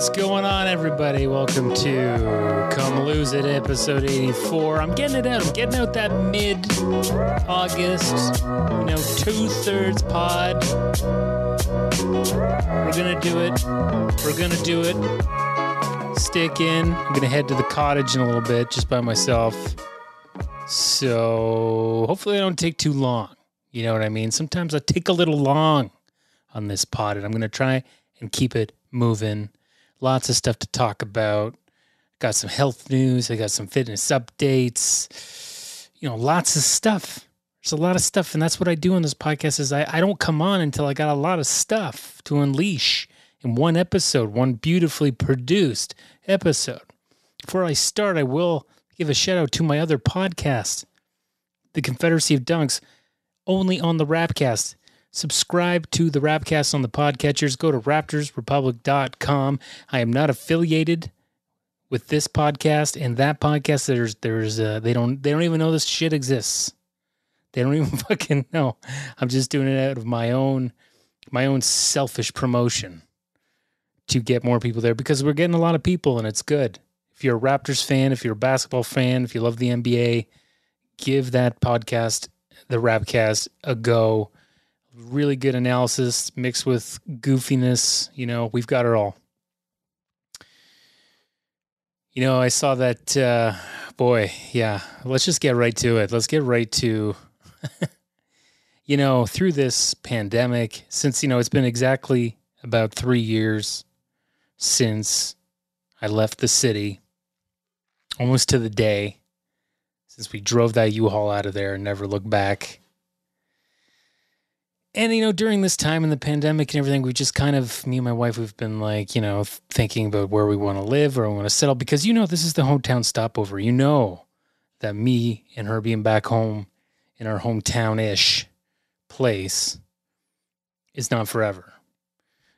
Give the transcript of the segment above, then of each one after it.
What's going on, everybody? Welcome to Come Lose It, episode 84. I'm getting it out. I'm getting out that mid-August, 2/3 pod. We're going to do it. We're going to do it. Stick in. I'm going to head to the cottage in a little bit, just by myself. So hopefully I don't take too long. You know what I mean? Sometimes I take a little long on this pod, and I'm going to try and keep it moving. Lots of stuff to talk about. Got some health news. I got some fitness updates. Lots of stuff. There's a lot of stuff, and that's what I do on this podcast is I don't come on until I got a lot of stuff to unleash in one episode, one beautifully produced episode. Before I start, I will give a shout out to my other podcast, The Confederacy of Dunks, only on the Rapcast. Subscribe to the Rapcast on the podcatchers. Go to raptorsrepublic.com. I am not affiliated with this podcast and that podcast. They don't even know this shit exists. They don't even fucking know. I'm just doing it out of my own selfish promotion to get more people there because we're getting a lot of people and it's good. If you're a Raptors fan, if you're a basketball fan, if you love the NBA, give that podcast, the Rapcast, a go. Really good analysis mixed with goofiness. We've got it all. I saw that, let's just get right to it. Let's get right to, through this pandemic, since, it's been exactly about 3 years since I left the city, almost to the day, since we drove that U-Haul out of there and never looked back. And, during this time in the pandemic and everything, we just kind of, me and my wife, we've been like, thinking about where we want to live, where we want to settle, because, this is the hometown stopover. That me and her being back home in our hometown-ish place is not forever.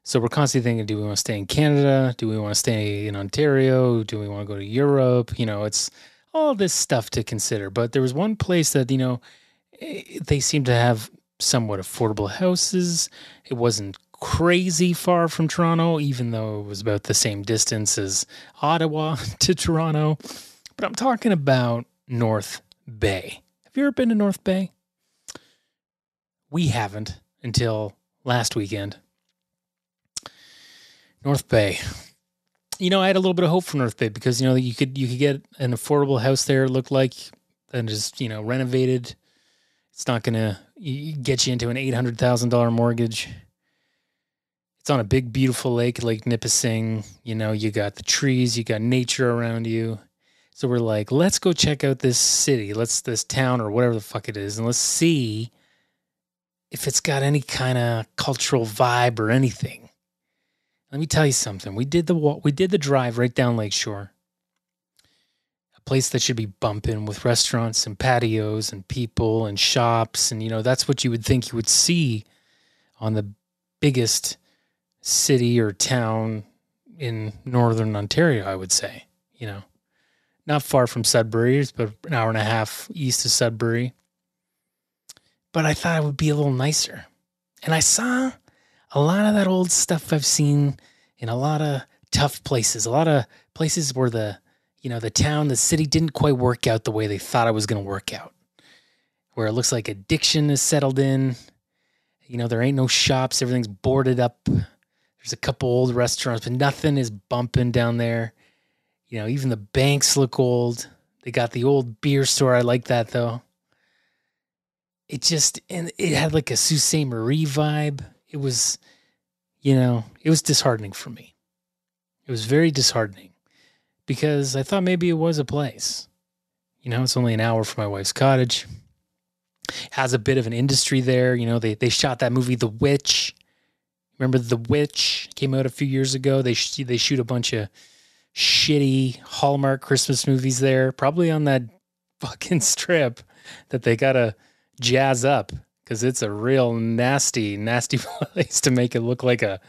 So we're constantly thinking, do we want to stay in Canada? Do we want to stay in Ontario? Do we want to go to Europe? It's all this stuff to consider. But there was one place that, they seem to have somewhat affordable houses. It wasn't crazy far from Toronto, even though it was about the same distance as Ottawa to Toronto. But I'm talking about North Bay. Have you ever been to North Bay? We haven't until last weekend. North Bay. I had a little bit of hope for North Bay because, you could get an affordable house there, it looked like, and just, renovated. It's not going to get you into an $800,000 mortgage. It's on a big, beautiful lake, Lake Nipissing. You got the trees, you got nature around you. So we're like, let's go check out this city, this town or whatever the fuck it is, and let's see if it's got any kind of cultural vibe or anything. Let me tell you something. We did the drive right down Lakeshore. Place that should be bumping with restaurants and patios and people and shops. And, that's what you would think you would see on the biggest city or town in northern Ontario, I would say. Not far from Sudbury, but an hour and a half east of Sudbury. But I thought it would be a little nicer. And I saw a lot of that old stuff I've seen in a lot of tough places, a lot of places where the town, the city didn't quite work out the way they thought it was going to work out. Where it looks like addiction is settled in. There ain't no shops. Everything's boarded up. There's a couple old restaurants, but nothing is bumping down there. Even the banks look old. They got the old beer store. I like that, though. And it had like a Sault Ste. Marie vibe. It was, it was disheartening for me. It was very disheartening. Because I thought maybe it was a place. It's only an hour from my wife's cottage. Has a bit of an industry there. They shot that movie, The Witch. Remember The Witch? Came out a few years ago. They shoot a bunch of shitty Hallmark Christmas movies there. Probably on that fucking strip that they got to jazz up. Because it's a real nasty, nasty place to make it look like a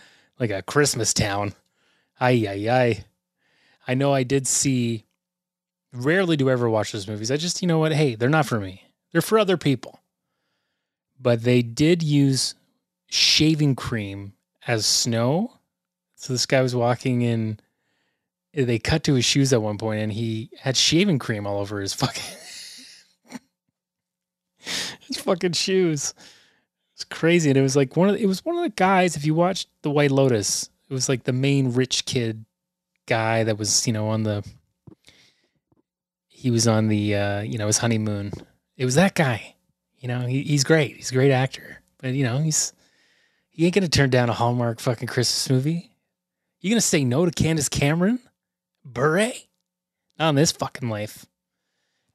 Christmas town. Ay, ay, ay. I know I did see, rarely do I ever watch those movies. I just, hey, they're not for me. They're for other people. But they did use shaving cream as snow. So this guy was walking in they cut to his shoes at one point, and he had shaving cream all over his fucking his fucking shoes. It's crazy, and it was like one of the guys. If you watched The White Lotus, it was like the main rich kid guy that was on the. He was on the his honeymoon. It was that guy. He's great. He's a great actor, but he ain't gonna turn down a Hallmark fucking Christmas movie. You gonna say no to Candace Cameron? Bure? Not in this fucking life.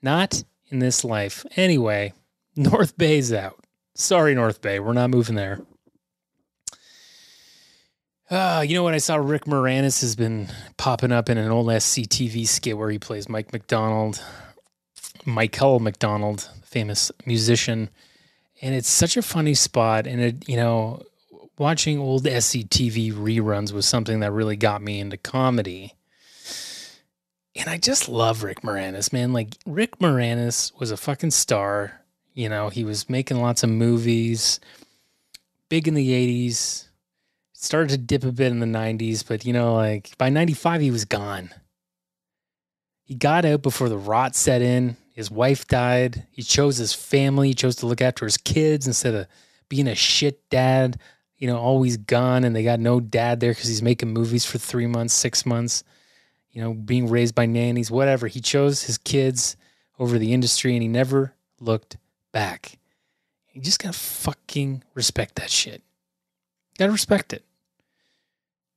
Not in this life. Anyway, North Bay's out. Sorry, North Bay. We're not moving there. You know what? I saw Rick Moranis has been popping up in an old SCTV skit where he plays Michael McDonald, famous musician. And it's such a funny spot. And watching old SCTV reruns was something that really got me into comedy. And I just love Rick Moranis, man. Like, Rick Moranis was a fucking star. He was making lots of movies, big in the 80s, started to dip a bit in the 90s, but, by 95, he was gone. He got out before the rot set in. His wife died. He chose his family. He chose to look after his kids instead of being a shit dad, always gone, and they got no dad there because he's making movies for 3 months, 6 months, being raised by nannies, whatever. He chose his kids over the industry, and he never looked back. You just gotta fucking respect that shit. Gotta respect it.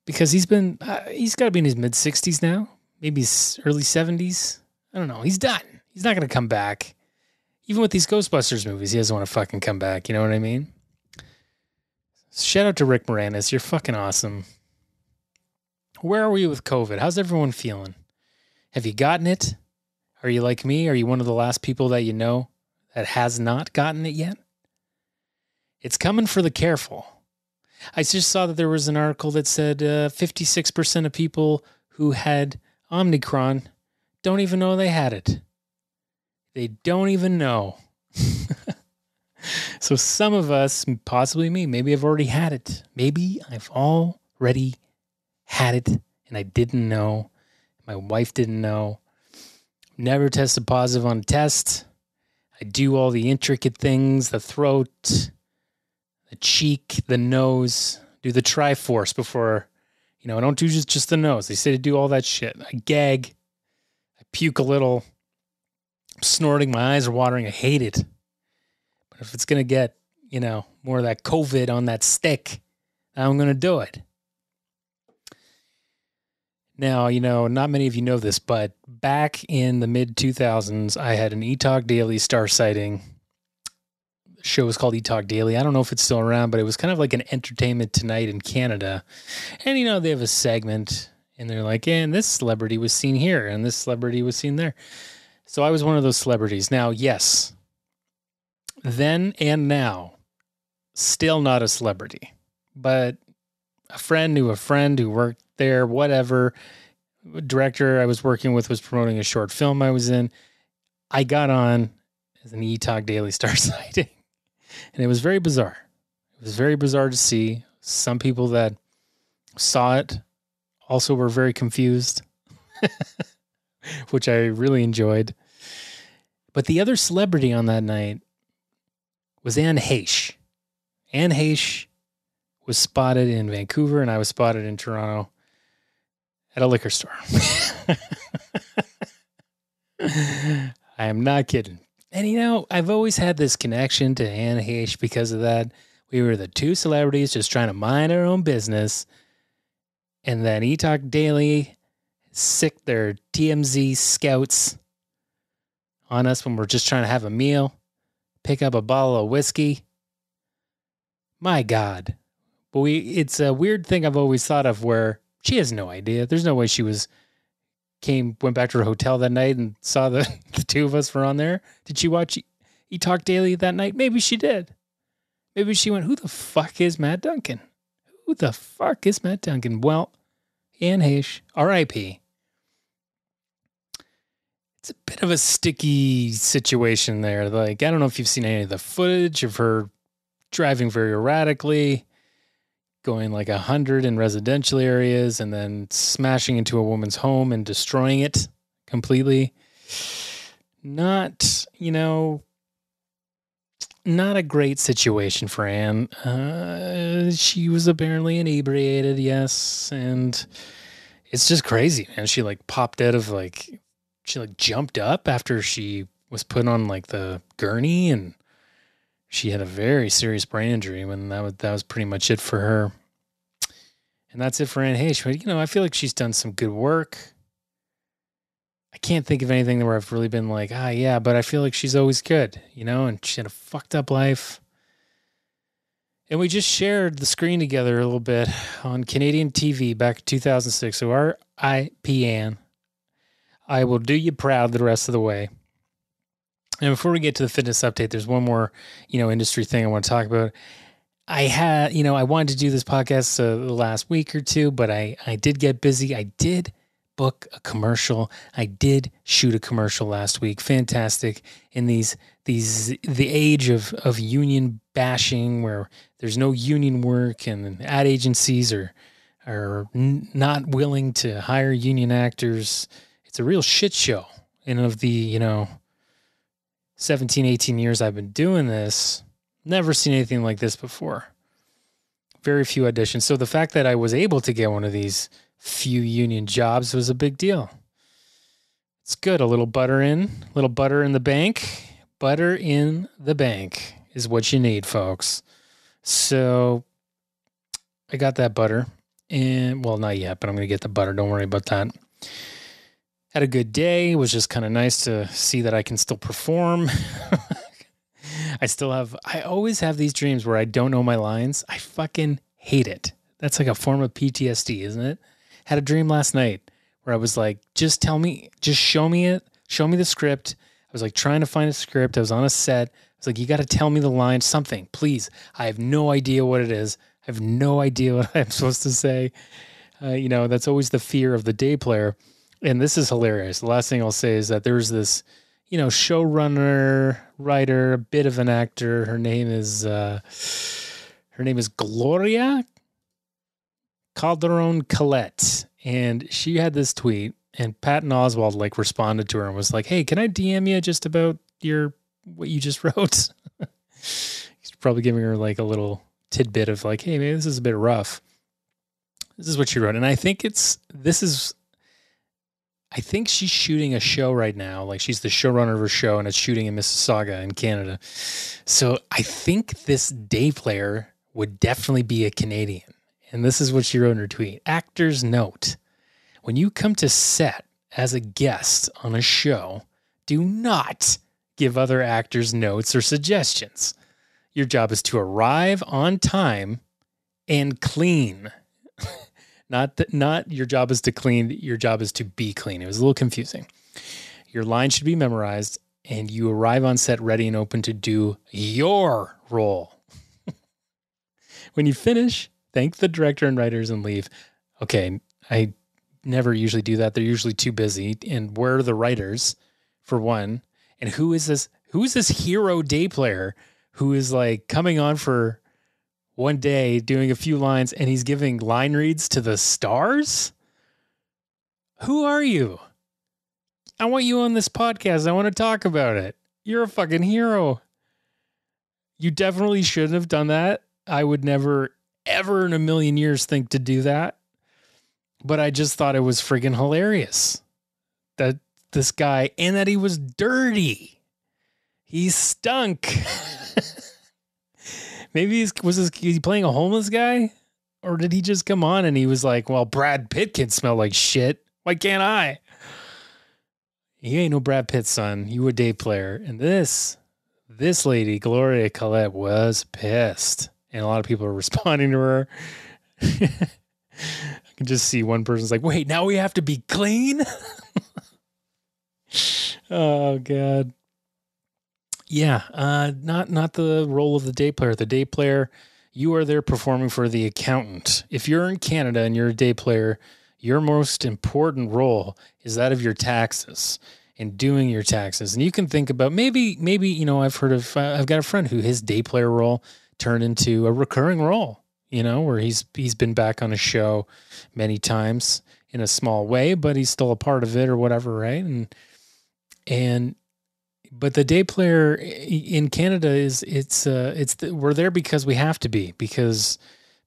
Because he's gotta be in his mid-60s now, maybe his early 70s. I don't know. He's done. He's not gonna come back. Even with these Ghostbusters movies, he doesn't want to fucking come back. You know what I mean? Shout out to Rick Moranis. You're fucking awesome. Where are we with COVID? How's everyone feeling? Have you gotten it? Are you like me? Are you one of the last people that you know that has not gotten it yet? It's coming for the careful. I just saw that there was an article that said 56% of people who had Omicron don't even know they had it. They don't even know. So some of us, possibly me, maybe I've already had it. Maybe I've already had it and I didn't know. My wife didn't know. Never tested positive on a test. I do all the intricate things, the throat, the cheek, the nose, do the Triforce before, I don't do just the nose. They say to do all that shit. I gag. I puke a little. I'm snorting. My eyes are watering. I hate it. But if it's going to get, more of that COVID on that stick, I'm going to do it. Now, not many of you know this, but back in the mid-2000s, I had an eTalk Daily star sighting. The show was called eTalk Daily. I don't know if it's still around, but it was kind of like an Entertainment Tonight in Canada. And, they have a segment, and they're like, and this celebrity was seen here, and this celebrity was seen there. So I was one of those celebrities. Now, yes, then and now, still not a celebrity, but a friend knew a friend who worked there, whatever. Director I was working with was promoting a short film I was in. I got on as an eTalk Daily star sighting, and it was very bizarre. It was very bizarre to see. Some people that saw it also were very confused, which I really enjoyed. But the other celebrity on that night was Anne Heche. Anne Heche was spotted in Vancouver, and I was spotted in Toronto at a liquor store. I am not kidding. And I've always had this connection to Anne Heche because of that. We were the two celebrities just trying to mind our own business. And then eTalk Daily sick their TMZ scouts on us when we're just trying to have a meal, pick up a bottle of whiskey. My God. But it's a weird thing I've always thought of where she has no idea. There's no way she went back to her hotel that night and saw the two of us were on there. Did she watch eTalk Daily that night? Maybe she did. Maybe she went, who the fuck is Matt Duncan? Who the fuck is Matt Duncan? Well, Anne Heche, R.I.P. It's a bit of a sticky situation there. Like, I don't know if you've seen any of the footage of her driving very erratically, going like 100 in residential areas and then smashing into a woman's home and destroying it completely. Not, not a great situation for Anne. She was apparently inebriated, yes, and it's just crazy, man. She like popped out of she jumped up after she was put on like the gurney, and she had a very serious brain injury when that was pretty much it for her. And that's it for Anne Heche. I feel like she's done some good work. I can't think of anything where I've really been like, yeah, but I feel like she's always good, and she had a fucked up life. And we just shared the screen together a little bit on Canadian TV back in 2006. So R.I.P. Anne. I will do you proud the rest of the way. And before we get to the fitness update, there's one more, industry thing I want to talk about. I wanted to do this podcast the last week or two, but I did get busy. I did book a commercial. I did shoot a commercial last week. Fantastic. In the age of union bashing, where there's no union work and ad agencies are not willing to hire union actors. It's a real shit show. And of the, 17, 18 years I've been doing this, never seen anything like this before. Very few auditions. So the fact that I was able to get one of these few union jobs was a big deal. It's good. A little butter in the bank. Butter in the bank is what you need, folks. So I got that butter, and well, not yet, but I'm going to get the butter. Don't worry about that. Had a good day. It was just kind of nice to see that I can still perform. I always have these dreams where I don't know my lines. I fucking hate it. That's like a form of PTSD, isn't it? Had a dream last night where I was like, just show me it. Show me the script. I was like trying to find a script. I was on a set. I was like, you got to tell me the line, something, please. I have no idea what it is. I have no idea what I'm supposed to say. That's always the fear of the day player. And this is hilarious. The last thing I'll say is that there's this, showrunner, writer, a bit of an actor. Her name is Gloria Calderon Collette. And she had this tweet, and Patton Oswalt responded to her and was like, hey, can I DM you just about what you just wrote? He's probably giving her a little tidbit of hey, maybe this is a bit rough. This is what she wrote. And I think I think she's shooting a show right now. She's the showrunner of her show, and it's shooting in Mississauga in Canada. So I think this day player would definitely be a Canadian. And this is what she wrote in her tweet. Actor's note. When you come to set as a guest on a show, do not give other actors notes or suggestions. Your job is to arrive on time and clean. Not your job is to clean, your job is to be clean. It was a little confusing. Your line should be memorized, and you arrive on set ready and open to do your role. When you finish, thank the director and writers and leave. Okay, I never usually do that. They're usually too busy. And where are the writers, for one? And who is this hero day player who is coming on for one day doing a few lines, and he's giving line reads to the stars? Who are you? I want you on this podcast. I want to talk about it. You're a fucking hero. You definitely shouldn't have done that. I would never, ever in a million years think to do that. But I just thought it was friggin' hilarious that this guy, and that he was dirty. He stunk. Maybe was he playing a homeless guy? Or did he just come on and he was like, well, Brad Pitt can smell like shit. Why can't I? You ain't no Brad Pitt, son. You a day player. And this lady, Gloria Collette, was pissed. And a lot of people are responding to her. I can just see one person's like, wait, now we have to be clean? Oh, God. Yeah, not the role of the day player. The day player, you are there performing for the accountant. If you're in Canada and you're a day player, your most important role is that of your taxes and doing your taxes. And you can think about maybe I've got a friend who his day player role turned into a recurring role. where he's been back on a show many times in a small way, but he's still a part of it or whatever, right? But the day player in Canada we're there because we have to be, because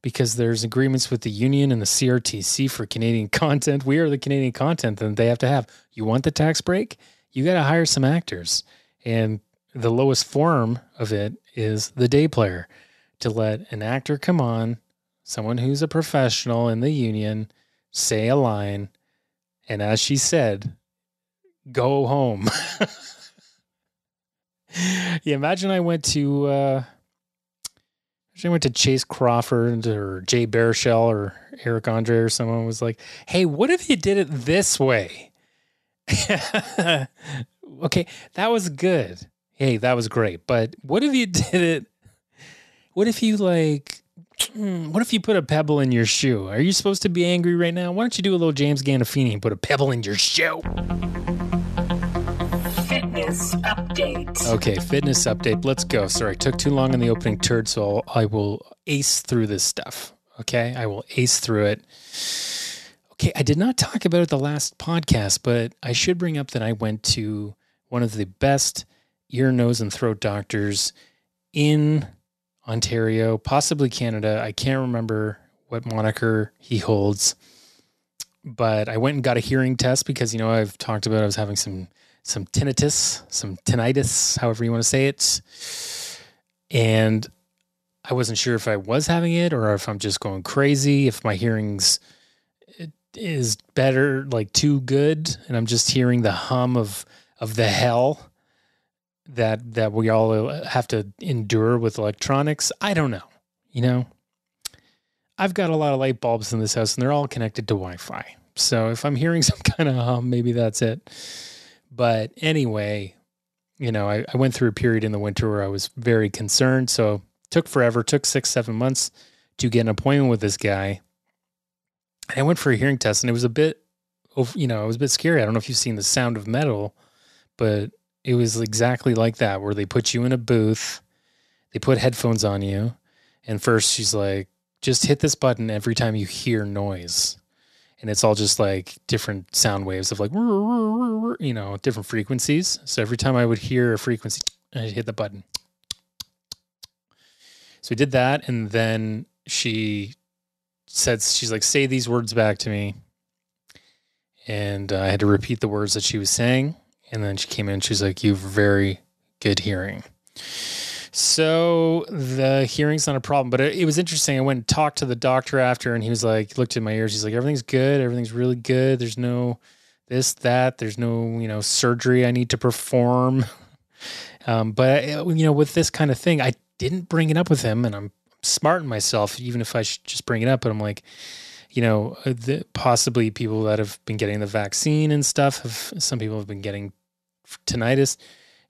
there's agreements with the union and the CRTC for Canadian content. We are the Canadian content that they have to have. You want the tax break? You got to hire some actors. And the lowest form of it is the day player, to let an actor come on, someone who's a professional in the union, say a line, and as she said, go home. Yeah, imagine I went to Chase Crawford or Jay Baruchel or Eric Andre or someone was like, hey, what if you did it this way? Okay, that was good. Hey, that was great. But what if you did it? What if you put a pebble in your shoe? Are you supposed to be angry right now? Why don't you do a little James Gandolfini and put a pebble in your shoe? Fitness update. Okay, fitness update. Let's go. Sorry, I took too long in the opening turd, so I will ace through this stuff. Okay, I will ace through it. Okay, I did not talk about it the last podcast, but I should bring up that I went to one of the best ear, nose, and throat doctors in Ontario, possibly Canada. I can't remember what moniker he holds, but I went and got a hearing test because, I've talked about I was having some tinnitus, however you want to say it. And I wasn't sure if I was having it or if I'm just going crazy, if my hearing's is better, like too good, and I'm just hearing the hum of the hell that we all have to endure with electronics. I don't know. I've got a lot of light bulbs in this house and they're all connected to Wi-Fi. So if I'm hearing some kind of hum, maybe that's it. But anyway, I went through a period in the winter where I was very concerned. So it took 6-7 months to get an appointment with this guy. And I went for a hearing test and it was a bit, it was a bit scary. I don't know if you've seen The Sound of Metal, but it was exactly like that, where they put you in a booth, they put headphones on you, and first she's like, just hit this button every time you hear noise. And it's all just like different sound waves of like, different frequencies. So every time I would hear a frequency, I'd hit the button. So we did that, and then she's like, say these words back to me. And I had to repeat the words that she was saying. And then she came in and she's like, you have very good hearing. So the hearing's not a problem, but it was interesting. I went and talked to the doctor after, and he was like, looked at my ears. He's like, everything's good. Everything's really good. There's no this, that. There's no, surgery I need to perform. But with this kind of thing, I didn't bring it up with him, and I'm smart in myself, even if I should just bring it up. But I'm like, possibly people that have been getting the vaccine and stuff, some people have been getting tinnitus.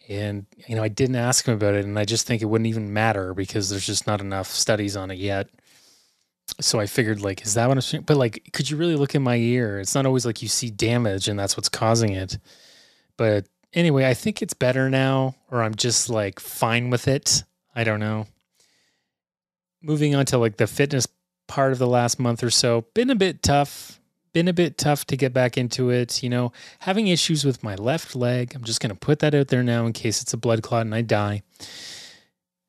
And, I didn't ask him about it, and I just think it wouldn't even matter because there's just not enough studies on it yet. So I figured, like, is that what I'm saying? But, like, could you really look in my ear? It's not always like you see damage and that's what's causing it. But anyway, I think it's better now, or I'm just, like, fine with it. I don't know. Moving on to, like, the fitness part of the last month or so, been a bit tough to get back into it. Having issues with my left leg. I'm just going to put that out there now in case it's a blood clot and I die,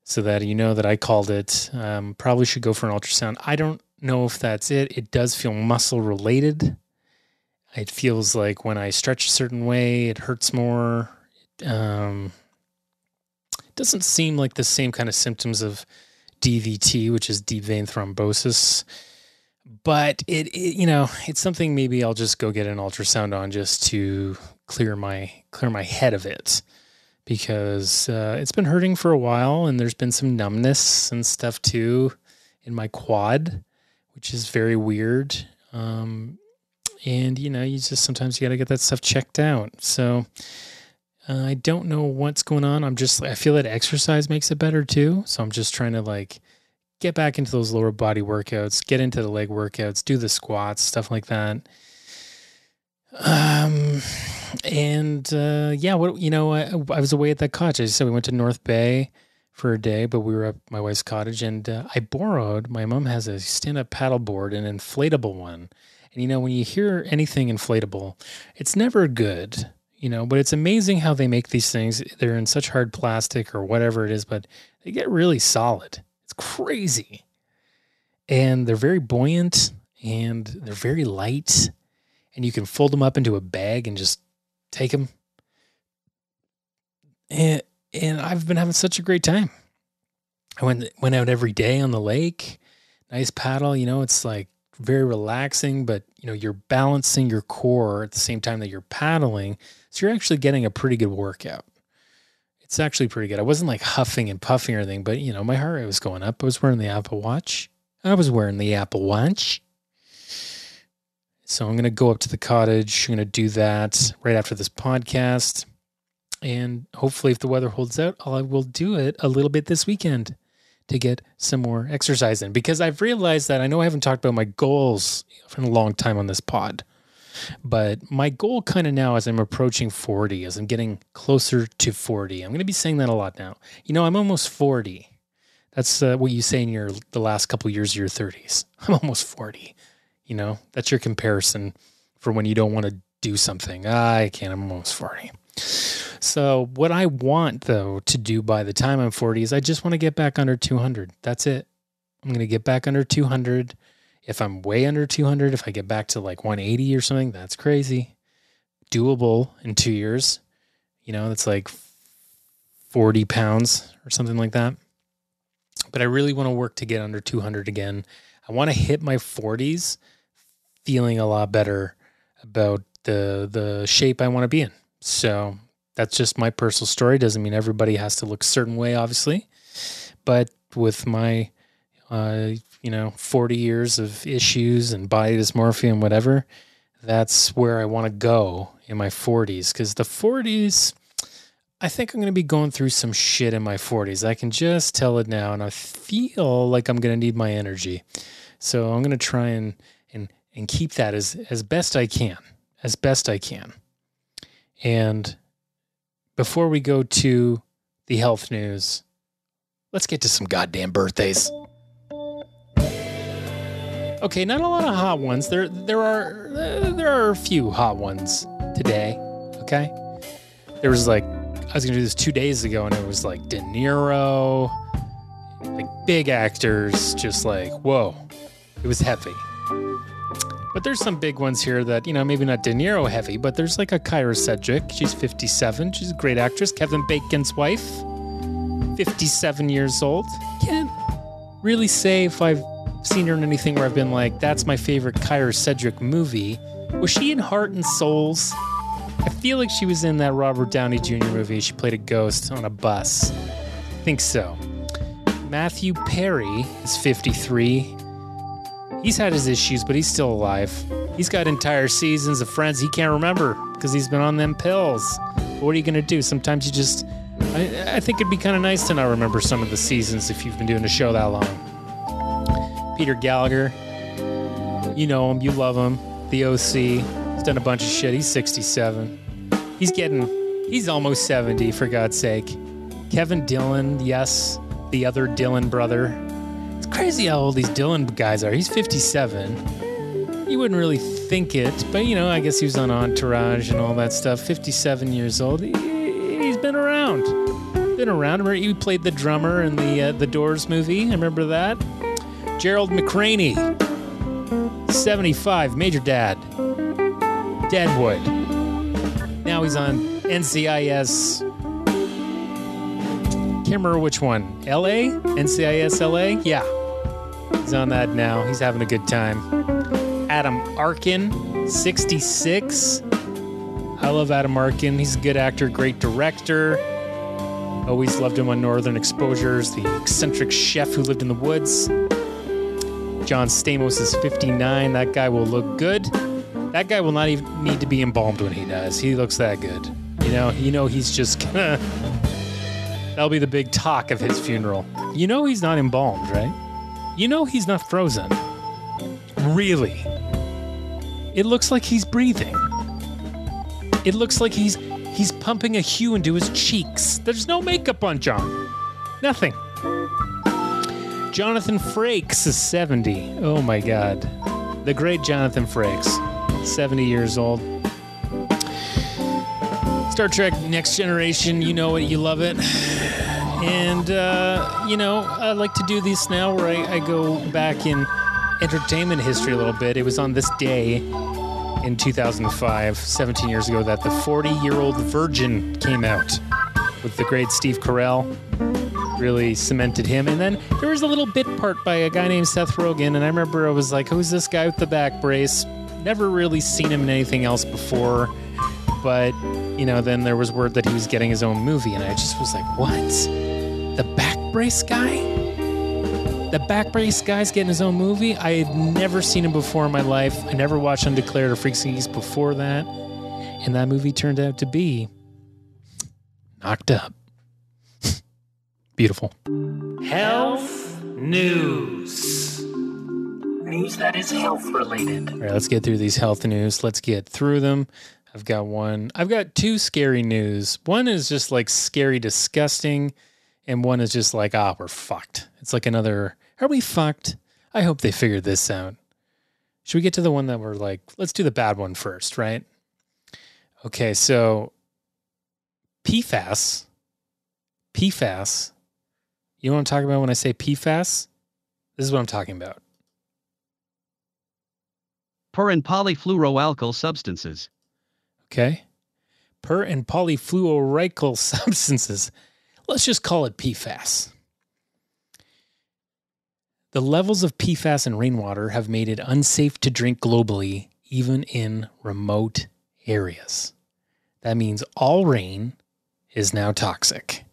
so that that I called it. Probably should go for an ultrasound. I don't know if that's it. It does feel muscle related. It feels like when I stretch a certain way, it hurts more. It doesn't seem like the same kind of symptoms of DVT, which is deep vein thrombosis. But it's something maybe I'll just go get an ultrasound on just to clear my head of it, because it's been hurting for a while, and there's been some numbness and stuff too in my quad, which is very weird. And you just sometimes you got to get that stuff checked out. So I don't know what's going on. I feel that exercise makes it better too. So I'm just trying to get back into those lower body workouts, get into the leg workouts, do the squats, stuff like that. I was away at that cottage. I said we went to North Bay for a day, but we were at my wife's cottage, and I borrowed, my mom has a stand-up paddle board, an inflatable one. And, when you hear anything inflatable, it's never good, but it's amazing how they make these things. They're in such hard plastic or whatever it is, but they get really solid. It's crazy. And they're very buoyant, and they're very light, and you can fold them up into a bag and just take them. And I've been having such a great time. I went out every day on the lake, nice paddle, it's like very relaxing, but you're balancing your core at the same time that you're paddling. So you're actually getting a pretty good workout. It's actually pretty good. I wasn't like huffing and puffing or anything, but my heart rate was going up. I was wearing the Apple Watch. So I'm going to go up to the cottage. I'm going to do that right after this podcast. And hopefully if the weather holds out, I will do it a little bit this weekend to get some more exercise in. Because I've realized that I know I haven't talked about my goals for a long time on this pod. But my goal kind of now as I'm approaching 40, as I'm getting closer to 40, I'm going to be saying that a lot now. I'm almost 40. That's what you say in the last couple of years of your 30s. I'm almost 40. That's your comparison for when you don't want to do something. I can't, I'm almost 40. So what I want, though, to do by the time I'm 40 is I just want to get back under 200. That's it. I'm going to get back under 200. If I'm way under 200, if I get back to like 180 or something, that's crazy. Doable in 2 years. That's like 40 pounds or something like that. But I really want to work to get under 200 again. I want to hit my 40s feeling a lot better about the shape I want to be in. So that's just my personal story. Doesn't mean everybody has to look a certain way, obviously. But with my, 40 years of issues and body dysmorphia and whatever, that's where I want to go in my 40s. Because the 40s, I think I'm going to be going through some shit in my 40s. I can just tell it now, and I feel like I'm going to need my energy. So I'm going to try and keep that as best I can. As best I can. And before we go to the health news, let's get to some goddamn birthdays. Okay, not a lot of hot ones. There are a few hot ones today. Okay, there was I was gonna do this 2 days ago, and it was like De Niro, like big actors, just like whoa, it was heavy. But there's some big ones here that, maybe not De Niro heavy, but there's like a Kyra Sedgwick. She's 57. She's a great actress. Kevin Bacon's wife, 57 years old. Can't really say if I've seen her in anything where I've been like, that's my favorite Kyra Sedgwick movie. Was she in Heart and Souls? I feel like she was in that Robert Downey Jr. movie. She played a ghost on a bus. I think so. Matthew Perry is 53. He's had his issues, but he's still alive. He's got entire seasons of Friends he can't remember because he's been on them pills. But what are you going to do? Sometimes you just... I think it'd be kind of nice to not remember some of the seasons if you've been doing a show that long. Peter Gallagher. You know him. You love him. The OC. He's done a bunch of shit. He's 67. He's almost 70, for God's sake. Kevin Dillon. Yes. The other Dillon brother. Crazy how old these Dylan guys are. He's 57. You wouldn't really think it, but I guess he was on Entourage and all that stuff. 57 years old. He's been around. Remember, he played the drummer in the Doors movie. I remember that. Gerald McCraney, 75, Major Dad. Deadwood. Now he's on NCIS. Can't remember which one. LA? NCIS LA? Yeah. He's on that now. He's having a good time. Adam Arkin, 66. I love Adam Arkin. He's a good actor, great director. Always loved him on Northern Exposures, the eccentric chef who lived in the woods. John Stamos is 59. That guy will look good. That guy will not even need to be embalmed when he dies. He looks that good. He's just gonna... That'll be the big talk of his funeral. He's not embalmed, right? He's not frozen. Really. It looks like he's breathing. It looks like he's pumping a hue into his cheeks. There's no makeup on John. Nothing. Jonathan Frakes is 70. Oh my God. The great Jonathan Frakes, 70 years old. Star Trek Next Generation, you know it, you love it. And, I like to do these now where I go back in entertainment history a little bit. It was on this day in 2005, 17 years ago, that the 40-year-old Virgin came out with the great Steve Carell. Really cemented him. And then there was a little bit part by a guy named Seth Rogen, and I remember I was like, who's this guy with the back brace? Never really seen him in anything else before. But, then there was word that he was getting his own movie, and I just was like, what? The back brace guy? The back brace guy's getting his own movie? I had never seen him before in my life. I never watched Undeclared or Freaks and Geeks before that. And that movie turned out to be Knocked Up. Beautiful. Health news. News that is health related. All right, let's get through these health news. Let's get through them. I've got two scary news. One is just like scary, disgusting. And one is just like, we're fucked. It's like another, are we fucked? I hope they figured this out. Should we get to the one that we're like, let's do the bad one first, right? Okay, so PFAS. You know what I'm talking about when I say PFAS? This is what I'm talking about. Per and polyfluoroalkyl substances. Okay. Per and polyfluoroalkyl substances. Let's just call it PFAS. The levels of PFAS in rainwater have made it unsafe to drink globally, even in remote areas. That means all rain is now toxic.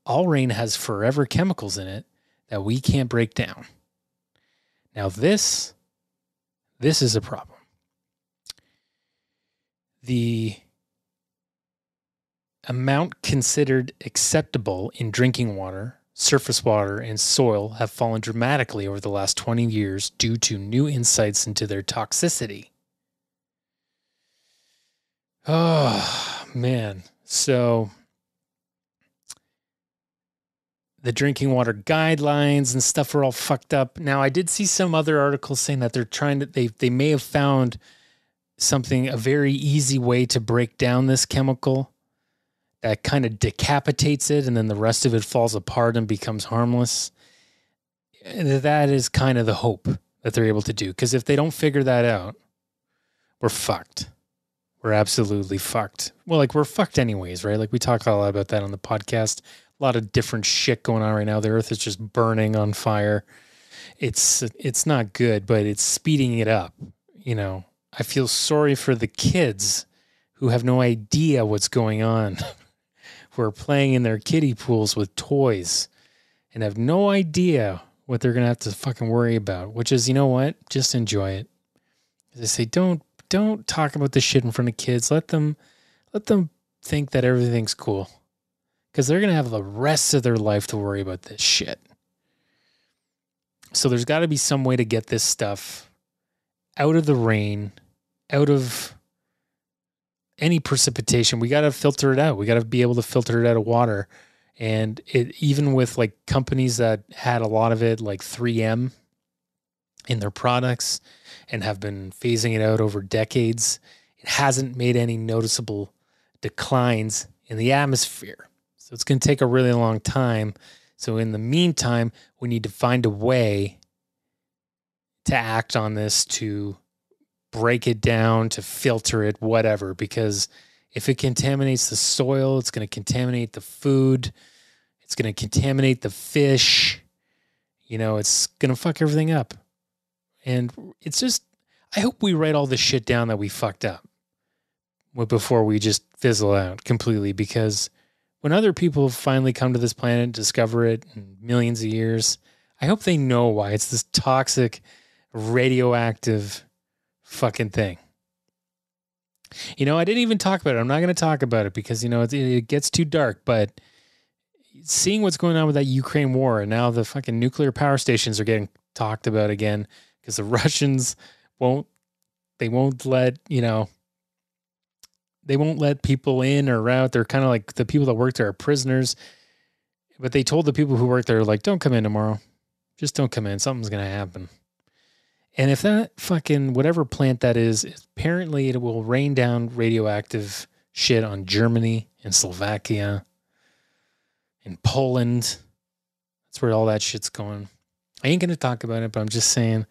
All rain has forever chemicals in it that we can't break down. Now this is a problem. The amount considered acceptable in drinking water, surface water, and soil have fallen dramatically over the last 20 years due to new insights into their toxicity. Oh, man. So the drinking water guidelines and stuff are all fucked up. Now, I did see some other articles saying that they may have found a very easy way to break down this chemical that kind of decapitates it, and then the rest of it falls apart and becomes harmless. That is kind of the hope that they're able to do. Because if they don't figure that out, we're fucked. We're absolutely fucked. Well, like, we're fucked anyways, right? Like, we talk a lot about that on the podcast. A lot of different shit going on right now. The earth is just burning on fire. It's not good, but it's speeding it up. I feel sorry for the kids who have no idea what's going on. Who are playing in their kiddie pools with toys and have no idea what they're going to have to fucking worry about, which is, you know what? Just enjoy it. As I say, don't talk about this shit in front of kids. Let them think that everything's cool, because they're going to have the rest of their life to worry about this shit. So there's got to be some way to get this stuff out of the rain, out of any precipitation. We got to filter it out. We got to be able to filter it out of water. And even with like companies that had a lot of it, like 3M in their products and have been phasing it out over decades, it hasn't made any noticeable declines in the atmosphere. So it's going to take a really long time. So in the meantime, we need to find a way to act on this, to break it down, to filter it, whatever, because if it contaminates the soil, it's going to contaminate the food. It's going to contaminate the fish. It's going to fuck everything up. And it's just, I hope we write all this shit down that we fucked up before we just fizzle out completely, because when other people finally come to this planet and discover it in millions of years, I hope they know why it's this toxic, radioactive fucking thing. I didn't even talk about it. I'm not going to talk about it because, it gets too dark, but seeing what's going on with that Ukraine war, and now the fucking nuclear power stations are getting talked about again because the Russians won't let people in or out. They're kind of like, the people that work there are prisoners. But they told the people who work there, like, don't come in tomorrow. Just don't come in. Something's going to happen. And if that fucking whatever plant that is, apparently it will rain down radioactive shit on Germany and Slovakia and Poland. That's where all that shit's going. I ain't going to talk about it, but I'm just saying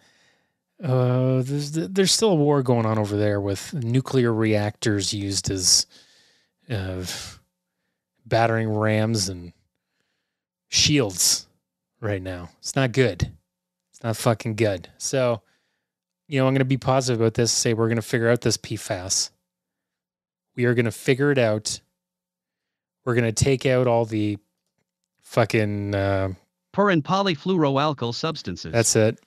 there's still a war going on over there with nuclear reactors used as battering rams and shields right now. It's not good. It's not fucking good. So, I'm going to be positive about this, say we're going to figure out this PFAS. We are going to figure it out. We're going to take out all the fucking... per and polyfluoroalkyl substances. That's it.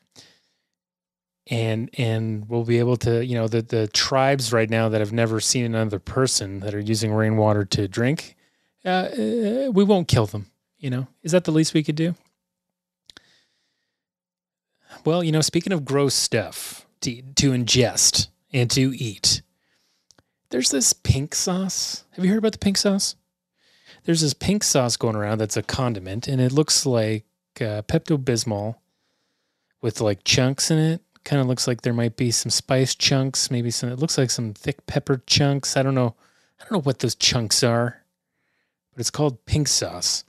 And we'll be able to, the tribes right now that have never seen another person that are using rainwater to drink, we won't kill them. Is that the least we could do? Well, speaking of gross stuff to ingest and to eat, there's this pink sauce. Have you heard about the pink sauce? There's this pink sauce going around that's a condiment, and it looks like Pepto-Bismol with like chunks in it. Kind of looks like there might be some spice chunks, maybe some. It looks like some thick pepper chunks. I don't know what those chunks are, but it's called pink sauce.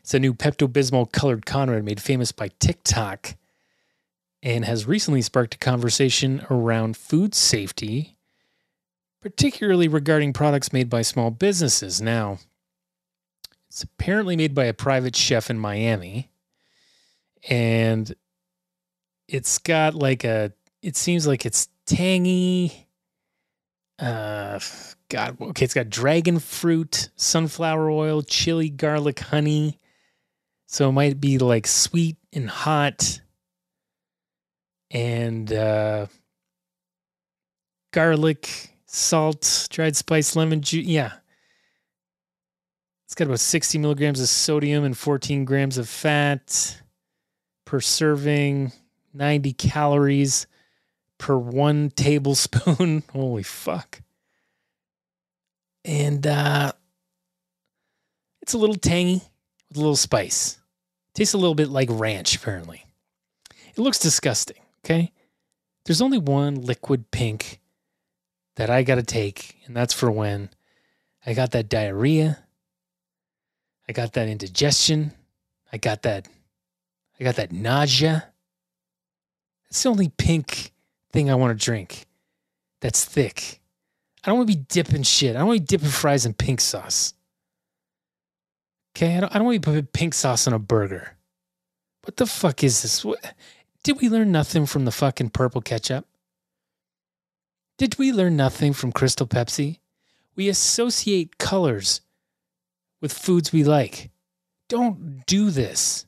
It's a new Pepto-Bismol colored condiment made famous by TikTok and has recently sparked a conversation around food safety, particularly regarding products made by small businesses. Now, it's apparently made by a private chef in Miami, and it's got it seems like it's tangy. It's got dragon fruit, sunflower oil, chili, garlic, honey. So it might be like sweet and hot and garlic, salt, dried spice, lemon juice. Yeah. It's got about 60 milligrams of sodium and 14 grams of fat per serving, 90 calories per 1 tablespoon. Holy fuck. And it's a little tangy with a little spice. Tastes a little bit like ranch, apparently. It looks disgusting, okay? There's only one liquid pink that I got to take, and that's for when I got that diarrhea, I got that indigestion, I got that nausea. It's the only pink thing I want to drink that's thick. I don't want to be dipping shit. I don't want to be dipping fries in pink sauce. Okay? I don't want to be putting pink sauce on a burger. What the fuck is this? Did we learn nothing from the fucking purple ketchup? Did we learn nothing from Crystal Pepsi? We associate colors with foods we like. Don't do this.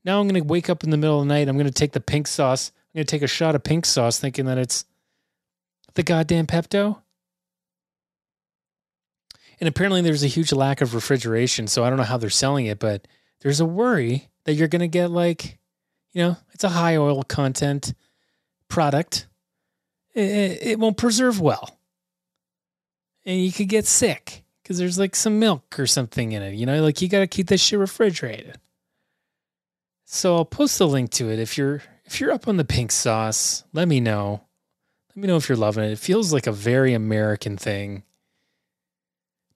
Now I'm going to wake up in the middle of the night. I'm going to take the pink sauce. I'm going to take a shot of pink sauce thinking that it's the goddamn Pepto. And apparently there's a huge lack of refrigeration, so I don't know how they're selling it, but there's a worry that you're going to get it's a high oil content product. It won't preserve well. And you could get sick because there's some milk or something in it. You got to keep this shit refrigerated. So I'll post a link to it. If you're up on the pink sauce, let me know. Let me know if you're loving it. It feels like a very American thing.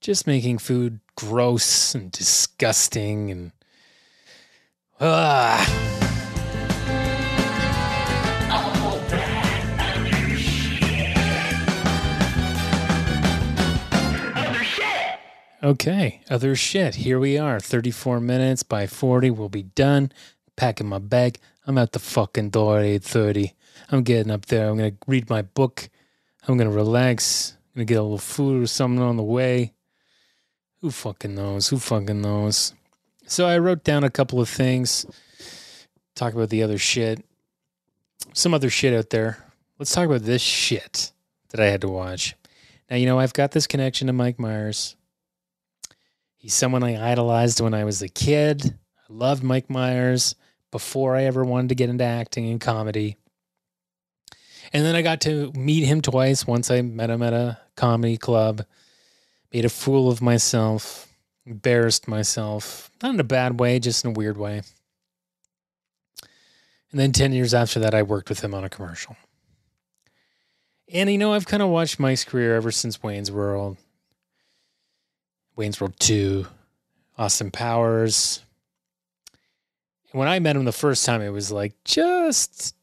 Just making food gross and disgusting and Okay, other shit. Here we are. 34 minutes by 40. We'll be done. Packing my bag. I'm at the fucking door at 8:30. I'm getting up there. I'm going to read my book. I'm going to relax. I'm going to get a little food or something on the way. Who fucking knows? So I wrote down a couple of things. Talk about the other shit. Some other shit out there. Let's talk about this shit that I had to watch. Now, I've got this connection to Mike Myers. He's someone I idolized when I was a kid. I loved Mike Myers before I ever wanted to get into acting and comedy. And then I got to meet him twice. Once I met him at a comedy club. Made a fool of myself. Embarrassed myself. Not in a bad way, just in a weird way. And then 10 years after that, I worked with him on a commercial. And, I've kind of watched Mike's career ever since Wayne's World 2, Austin Powers. And when I met him the first time, it was like just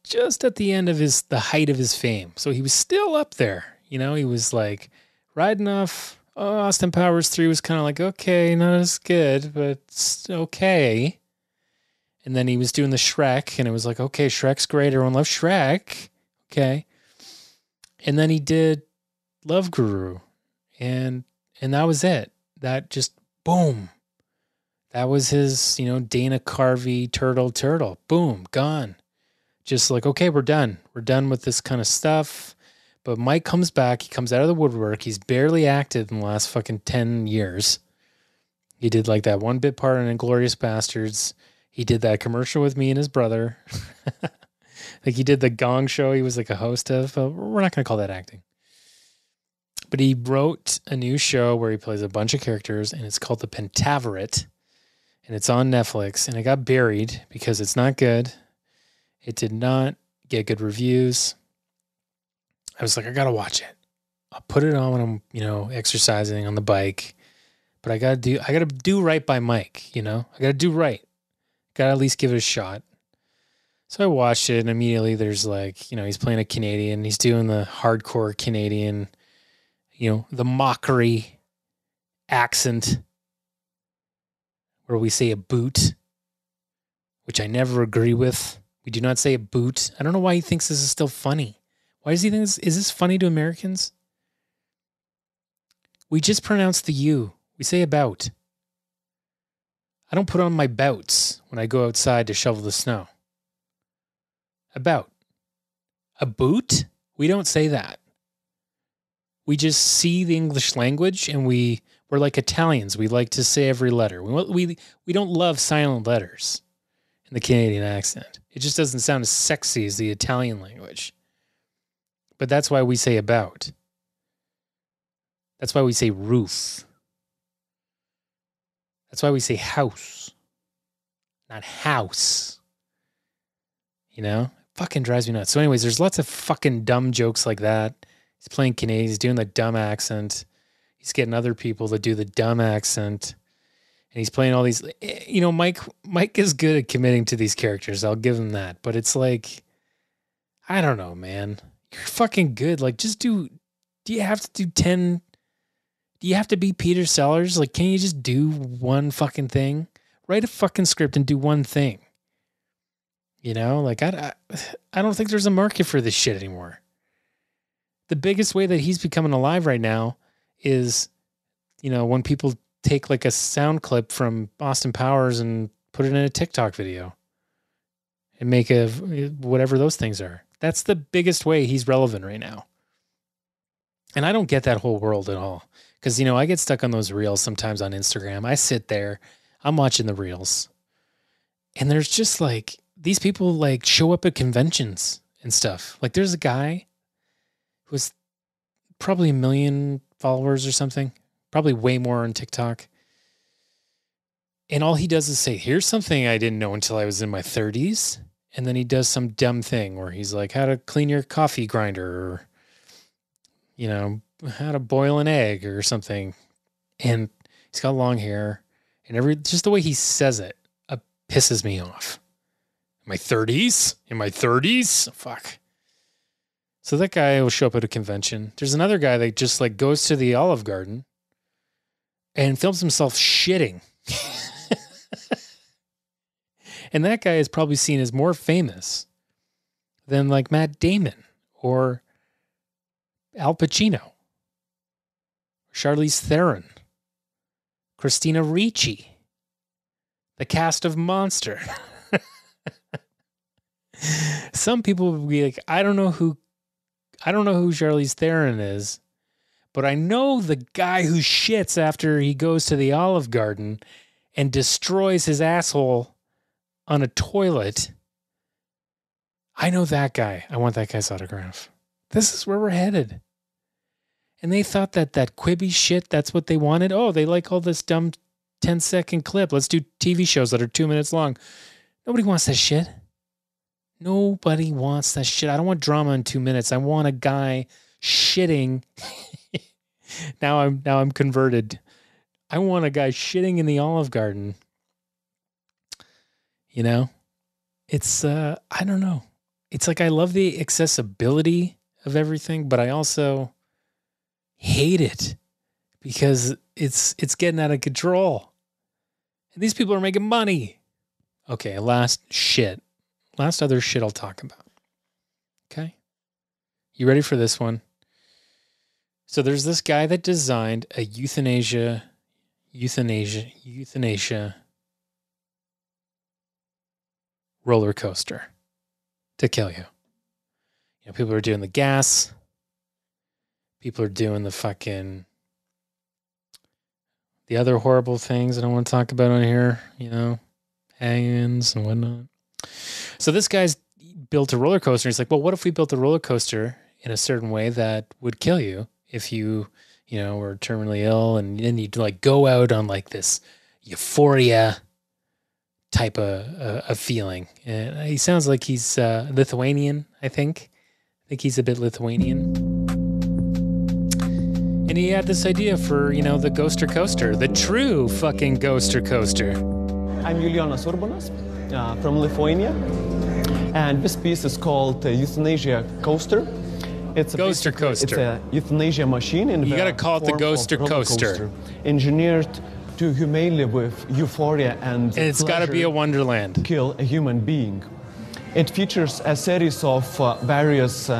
at the end of the height of his fame. So he was still up there. He was like riding off. Oh, Austin Powers 3 was kind of like, okay, not as good, but it's okay. And then he was doing the Shrek, and it was like, okay, Shrek's great. Everyone loves Shrek. Okay. And then he did Love Guru, and that was it. That just, boom. That was his, Dana Carvey turtle. Boom, gone. Just like, okay, we're done. We're done with this kind of stuff. But Mike comes back. He comes out of the woodwork. He's barely acted in the last fucking 10 years. He did like that one bit part in Inglourious Bastards. He did that commercial with me and his brother. Like he did the Gong Show he was like a host of. But we're not going to call that acting. But he wrote a new show where he plays a bunch of characters, and it's called The Pentaverate. And it's on Netflix, and it got buried because it's not good. It did not get good reviews. I was like, I got to watch it. I'll put it on when I'm, exercising on the bike. But I got to do right by Mike, I got to do right. Got to at least give it a shot. So I watched it, and immediately there's like, he's playing a Canadian. He's doing the hardcore Canadian, the mockery accent where we say a boot, which I never agree with. We do not say a boot. I don't know why he thinks this is still funny. Why does he think is this funny to Americans? We just pronounce the U. We say about. I don't put on my bouts when I go outside to shovel the snow. About. A boot? We don't say that. We just see the English language, and we're like Italians. We like to say every letter. We don't love silent letters in the Canadian accent. It just doesn't sound as sexy as the Italian language. But that's why we say about. That's why we say roof. That's why we say house, not house. Fucking drives me nuts. So anyways, there's lots of fucking dumb jokes like that. He's playing Canadian. He's doing the dumb accent. He's getting other people to do the dumb accent. And he's playing all these, Mike is good at committing to these characters. I'll give him that. But it's like, I don't know, man. You're fucking good. Like, just do you have to do 10? Do you have to be Peter Sellers? Like, can you just do one fucking thing? Write a fucking script and do one thing. Like, I don't think there's a market for this shit anymore. The biggest way that he's becoming alive right now is, when people take like a sound clip from Austin Powers and put it in a TikTok video and make whatever those things are. That's the biggest way he's relevant right now. And I don't get that whole world at all. Because, I get stuck on those reels sometimes on Instagram. I sit there, I'm watching the reels. And there's just like, these people like show up at conventions and stuff. Like there's a guy who has probably 1 million followers or something. Probably way more on TikTok. And all he does is say, here's something I didn't know until I was in my 30s. And then he does some dumb thing where he's like, how to clean your coffee grinder, or, how to boil an egg or something. And he's got long hair, and just the way he says it pisses me off. In my 30s? Fuck. So that guy will show up at a convention. There's another guy that just like goes to the Olive Garden and films himself shitting. And that guy is probably seen as more famous than like Matt Damon or Al Pacino, Charlize Theron, Christina Ricci, the cast of Monster. Some people would be like, I don't know who Charlize Theron is, but I know the guy who shits after he goes to the Olive Garden and destroys his asshole on a toilet. I know that guy. I want that guy's autograph. This is where we're headed. And they thought that Quibi shit, that's what they wanted. Oh, they like all this dumb 10-second clip. Let's do TV shows that are 2 minutes long. Nobody wants that shit. Nobody wants that shit. I don't want drama in 2 minutes. I want a guy shitting. Now I'm converted. I want a guy shitting in the Olive Garden. You know? It's I don't know. It's like I love the accessibility of everything, but I also hate it because it's getting out of control. And these people are making money. Okay, last other shit I'll talk about. Okay? You ready for this one? So there's this guy that designed a euthanasia roller coaster to kill you. You know, people are doing the gas. People are doing the other horrible things I don't want to talk about on here, you know, hangings and whatnot. So this guy's built a roller coaster. He's like, well, what if we built a roller coaster in a certain way that would kill you if you know, were terminally ill, and then you'd like go out on like this euphoria type of a feeling. And he sounds like he's Lithuanian, I think. I think he's a bit Lithuanian. And he had this idea for, you know, the Ghoster Coaster, the true fucking Ghoster Coaster. I'm Julianas Urbanas from Lithuania, and this piece is called Euthanasia Coaster. It's a Ghoster Coaster. It's a euthanasia machine. You gotta call it the Ghoster Coaster. Engineered to humiliate with euphoria and it's got to be a wonderland. Kill a human being. It features a series of various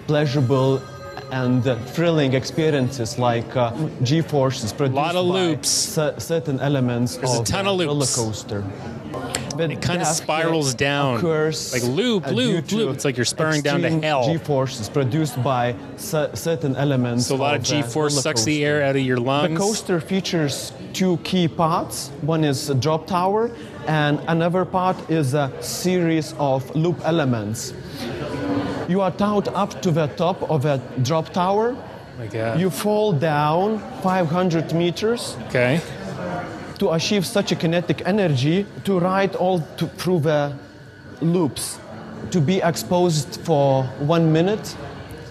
pleasurable and thrilling experiences like G-forces produced lot of by loops. Certain elements There's of a ton of loops. roller coaster. It kind of spirals down, like loop. It's like you're spiraling down to hell. G-forces produced by certain elements. So a lot of G-force sucks the air out of your lungs. The coaster features two key parts. One is a drop tower, and another part is a series of loop elements. You are towed up to the top of a drop tower. Oh my God. You fall down 500 meters. Okay. To achieve such a kinetic energy, to ride through the loops, to be exposed for 1 minute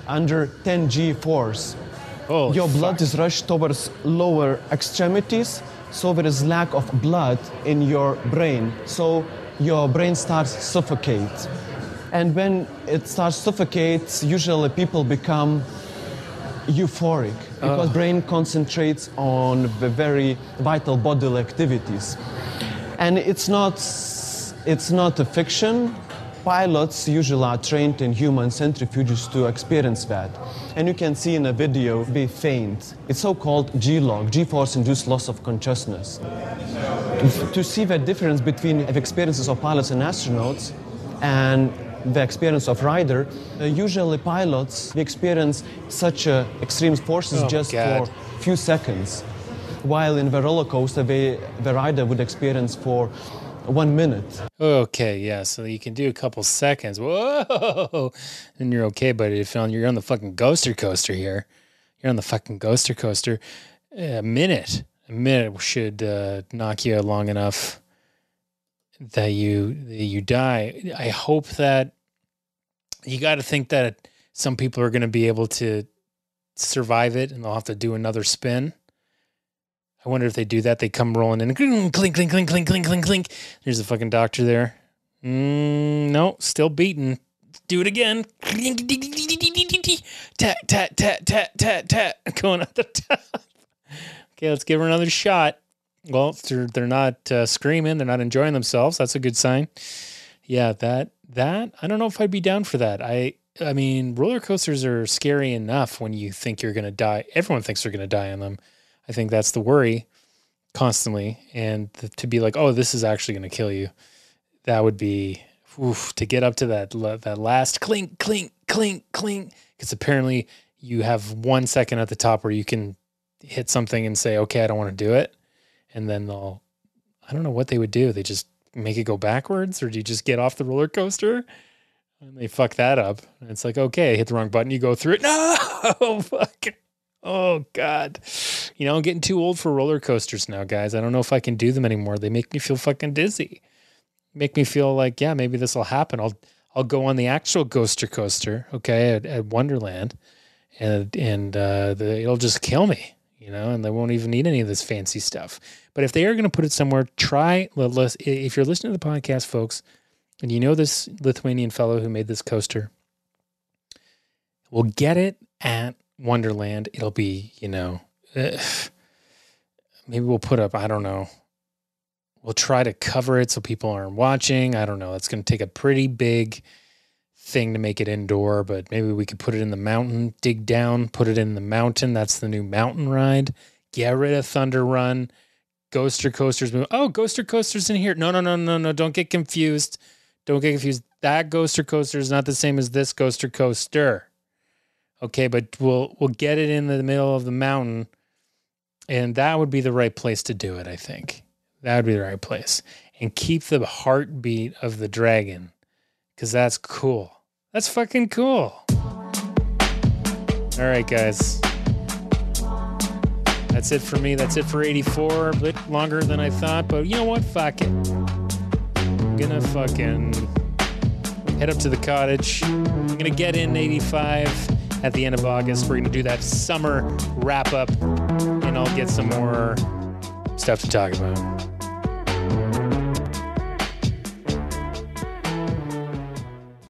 under 10 G force. Your blood is rushed towards lower extremities, so there is lack of blood in your brain. So your brain starts to suffocate. And when it starts to suffocate, usually people become euphoric because brain concentrates on the very vital bodily activities. And it's not a fiction. Pilots usually are trained in human centrifuges to experience that. And you can see in a video they faint. It's so-called G-log, G-force-induced loss of consciousness. To see the difference between the experiences of pilots and astronauts and the experience of rider, usually pilots they experience such extreme forces for a few seconds, while in the roller coaster the rider would experience for 1 minute. Okay, yeah, so you can do a couple seconds. Whoa! And you're okay, but if you're on the fucking Ghoster Coaster here, you're on the fucking Ghoster Coaster, a minute should knock you out long enough that you die. I hope that you got to think that some people are going to be able to survive it and they'll have to do another spin. I wonder if they do that. They come rolling in. Clink, clink, clink, clink, clink, clink, clink. There's the fucking doctor there. No, still beating. Do it again. Tat, tat, tat, tat, tat, tat. Going up the top. Okay, let's give her another shot. Well, they're not screaming. They're not enjoying themselves. That's a good sign. Yeah, that I don't know if I'd be down for that. I mean, roller coasters are scary enough when you think you're going to die. Everyone thinks they're going to die on them. I think that's the worry constantly. And to be like, oh, this is actually going to kill you. That would be, to get up to that last clink, clink, clink, clink. Because apparently you have 1 second at the top where you can hit something and say, okay, I don't want to do it. And then I don't know what they would do. They just make it go backwards, or do you just get off the roller coaster? And they fuck that up. And it's like, okay, hit the wrong button. You go through it. No, fuck. Oh God. You know, I'm getting too old for roller coasters now, guys. I don't know if I can do them anymore. They make me feel fucking dizzy. Make me feel like, yeah, maybe this will happen. I'll go on the actual Ghoster Coaster, okay, at Wonderland, and it'll just kill me, you know, and they won't even need any of this fancy stuff. But if they are going to put it somewhere, if you're listening to the podcast, folks, and you know this Lithuanian fellow who made this coaster, we'll get it at Wonderland. It'll be, you know, maybe we'll put up, I don't know. We'll try to cover it so people aren't watching. I don't know. It's going to take a pretty big thing to make it indoor, but maybe we could put it in the mountain, dig down, put it in the mountain. That's the new mountain ride. Get rid of Thunder Run. Ghoster Coaster's moving. Oh, Ghoster Coaster's in here. No. Don't get confused. Don't get confused. That Ghoster Coaster is not the same as this Ghoster Coaster. Okay, but we'll get it in the middle of the mountain, and that would be the right place to do it, I think. That would be the right place. And keep the heartbeat of the dragon, because that's cool. That's fucking cool. All right, guys. That's it for me. That's it for 84. A bit longer than I thought, but you know what? Fuck it. I'm gonna fucking head up to the cottage. I'm gonna get in 85 at the end of August. We're gonna do that summer wrap up, and I'll get some more stuff to talk about.